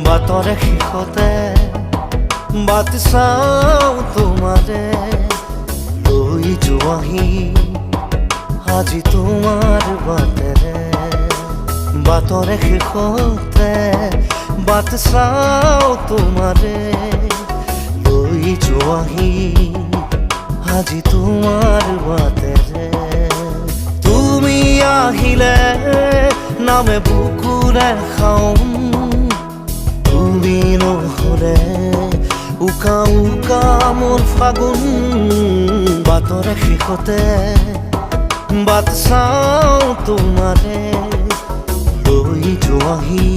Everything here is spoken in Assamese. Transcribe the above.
বাটৰে শেষতে বাট চাওঁ তোমাৰে লৈ যোৱাহি আজি তোমাৰ বাটেৰে বাটৰে শেষতে বাট চাওঁ তোমাৰে লৈ যোৱাহি আজি তোমাৰ বাটেৰে তুমি আহিলে নামে বুকুৰে খাওঁ তুমি নহ'লে উকা উকা মোৰ ফাগুন বাটৰে শেষতে বাট চাওঁ তোমাৰে লৈ যোৱাহি